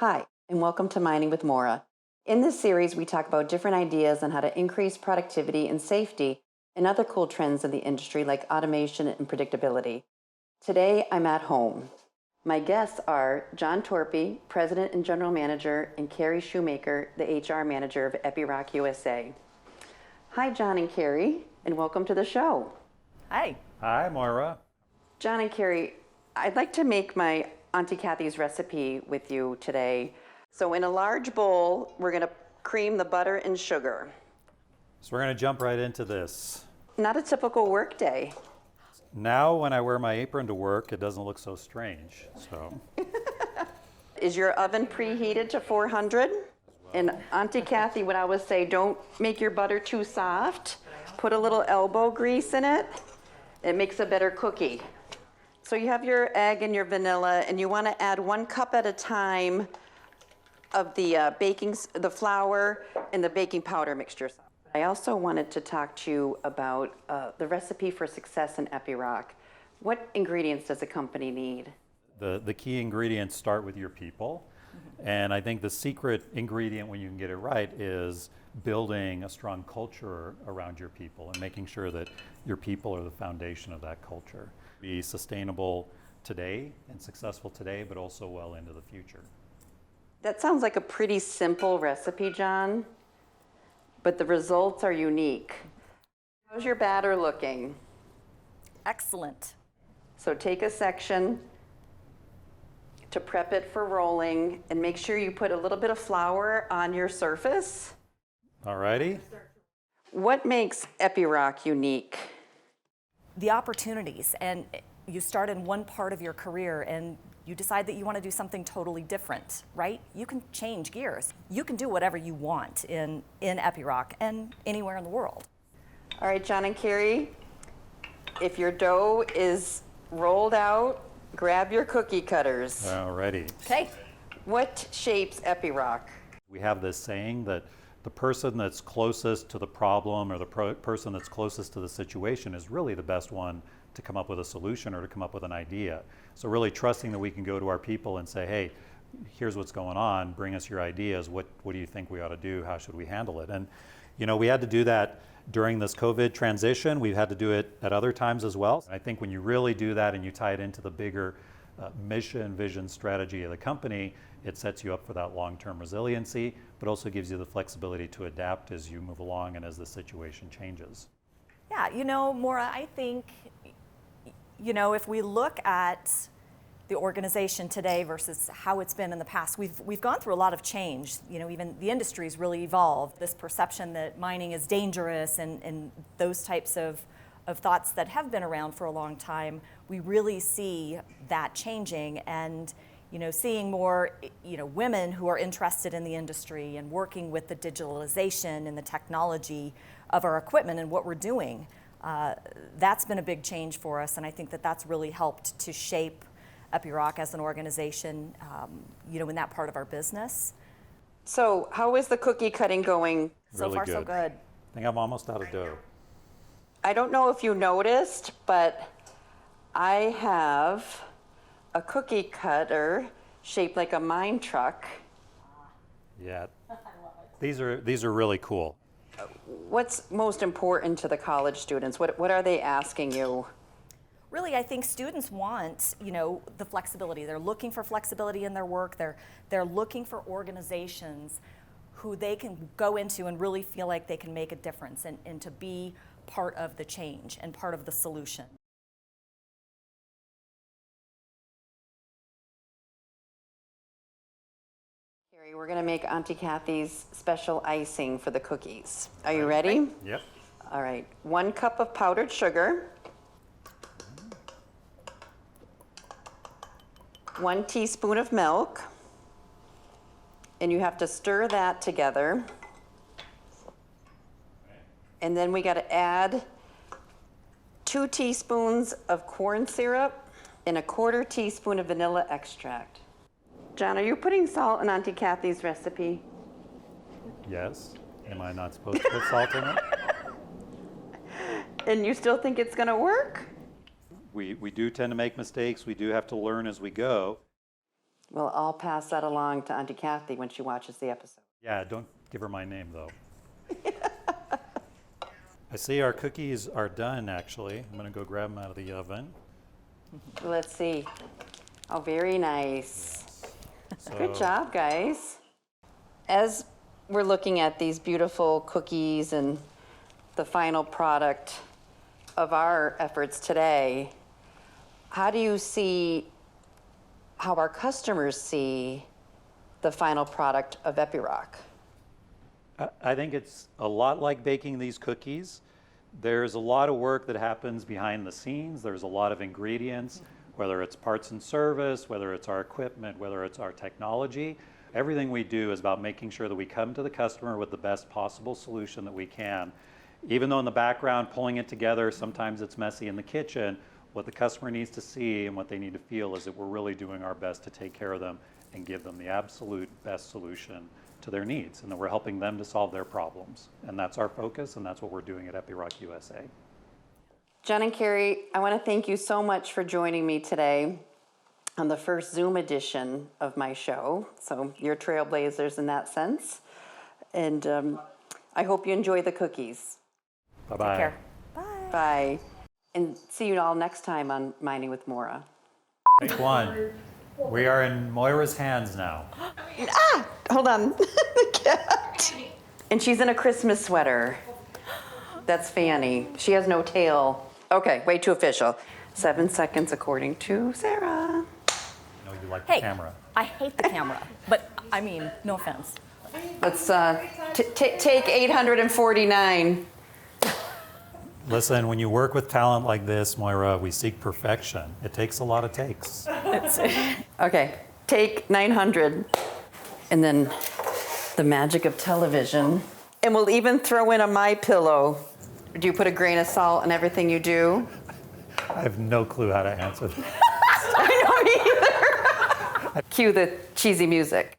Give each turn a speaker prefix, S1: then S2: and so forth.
S1: Hi, and welcome to Mining with Moira. In this series, we talk about different ideas on how to increase productivity and safety and other cool trends in the industry like automation and predictability. Today, I'm at home. My guests are Jon Torpy, President and General Manager, and Kerry Shoemaker, the HR Manager of Epiroc USA. Hi, Jon and Kerry, and welcome to the show.
S2: Hi.
S3: Hi, Moira.
S1: Jon and Kerry, I'd like to make my Auntie Kathy's recipe with you today. So in a large bowl, we're gonna cream the butter and sugar.
S3: So we're going to jump right into this.
S1: Not a typical work day.
S3: Now when I wear my apron to work, it doesn't look so strange. So
S1: Is your oven preheated to 400? And Auntie Kathy would always say, don't make your butter too soft. Put a little elbow grease in it. It makes a better cookie. So you have your egg and your vanilla, and you want to add 1 cup at a time of the flour and the baking powder mixture. I also wanted to talk to you about the recipe for success in Epiroc. What ingredients does a company need?
S3: the key ingredients start with your people. And I think the secret ingredient when you can get it right is building a strong culture around your people and making sure that your people are the foundation of that culture. Be sustainable today and successful today, but also well into the future.
S1: That sounds like a pretty simple recipe, Jon, but the results are unique. How's your batter looking?
S2: Excellent.
S1: So take a section to prep it for rolling and make sure you put a little bit of flour on your surface.
S3: Alrighty?
S1: What makes Epiroc unique?
S2: The opportunities, and you start in one part of your career and you decide that you want to do something totally different, right? You can change gears. You can do whatever you want in Epiroc and anywhere in the world.
S1: All right, Jon and Kerry, if your dough is rolled out, grab your cookie cutters.
S3: Alrighty.
S2: Okay.
S1: What shapes Epiroc?
S3: We have this saying that the person that's closest to the problem or the person that's closest to the situation is really the best one to come up with a solution or to come up with an idea. So really trusting that we can go to our people and say, hey, here's what's going on, bring us your ideas, what do you think we ought to do, how should we handle it? And you know, we had to do that during this COVID transition. We've had to do it at other times as well. I think when you really do that and you tie it into the bigger mission, vision, strategy of the company, it sets you up for that long-term resiliency, but also gives you the flexibility to adapt as you move along and as the situation changes.
S2: Yeah, you know, Moira, I think, you know, if we look at the organization today versus how it's been in the past, we've gone through a lot of change. You know, even the industry's really evolved. This perception that mining is dangerous and those types of thoughts that have been around for a long time, we really see that changing and, you know, seeing more, you know, women who are interested in the industry and working with the digitalization and the technology of our equipment and what we're doing. That's been a big change for us, and I think that that's really helped to shape Epiroc as an organization, you know, in that part of our business.
S1: So how is the cookie cutting going?
S2: So
S3: Really
S2: far, so good.
S3: I think I'm almost out of dough.
S1: I don't know if you noticed, but I have a cookie cutter shaped like a mine truck.
S3: Yeah. These are really cool.
S1: What's most important to the college students? What are they asking you?
S2: Really, I think students want, you know, the flexibility. They're looking for flexibility in their work. They're looking for organizations who they can go into and really feel like they can make a difference and to be part of the change and part of the solution.
S1: Kerry, we're going to make Auntie Kathy's special icing for the cookies. Are you ready?
S3: Yep.
S1: All right. 1 cup of powdered sugar. 1 teaspoon of milk. And you have to stir that together. And then we got to add 2 teaspoons of corn syrup and 1/4 teaspoon of vanilla extract. Jon, are you putting salt in Auntie Kathy's recipe?
S3: Yes. Am I not supposed to put salt in it?
S1: And you still think it's going to work?
S3: We do tend to make mistakes. We do have to learn as we go.
S1: Well, I'll pass that along to Auntie Kathy when she watches the episode.
S3: Yeah, don't give her my name though. I see our cookies are done actually. I'm gonna go grab them out of the oven.
S1: Let's see. Oh, very nice.
S3: So,
S1: Good job, guys. As we're looking at these beautiful cookies and the final product of our efforts today, how do you see how our customers see the final product of Epiroc?
S3: I think it's a lot like baking these cookies. There's a lot of work that happens behind the scenes. There's a lot of ingredients, whether it's parts and service, whether it's our equipment, whether it's our technology. Everything we do is about making sure that we come to the customer with the best possible solution that we can. Even though in the background, pulling it together, sometimes it's messy in the kitchen, what the customer needs to see and what they need to feel is that we're really doing our best to take care of them and give them the absolute best solution to their needs, and that we're helping them to solve their problems. And that's our focus, and that's what we're doing at Epiroc USA.
S1: Jon and Kerry, I want to thank you so much for joining me today on the first Zoom edition of my show. So you're trailblazers in that sense. And I hope you enjoy the cookies.
S3: Bye-bye.
S2: Take care. Bye.
S1: Bye. And see you all next time on Mining with Moira.
S3: Take one. We are in Moira's hands now.
S1: Hold on. The cat. And she's in a Christmas sweater. That's Fanny. She has no tail. Okay, way too official. 7 seconds according to Sarah.
S3: No, you like
S2: Hey,
S3: the camera.
S2: I hate the camera, but I mean, no offense.
S1: Let's take 849.
S3: Listen, when you work with talent like this, Moira, we seek perfection. It takes a lot of takes.
S1: Okay, take 900. And then the magic of television. And we'll even throw in a My Pillow. Do you put a grain of salt in everything you do?
S3: I have no clue how to answer that.
S1: I don't either. Cue the cheesy music.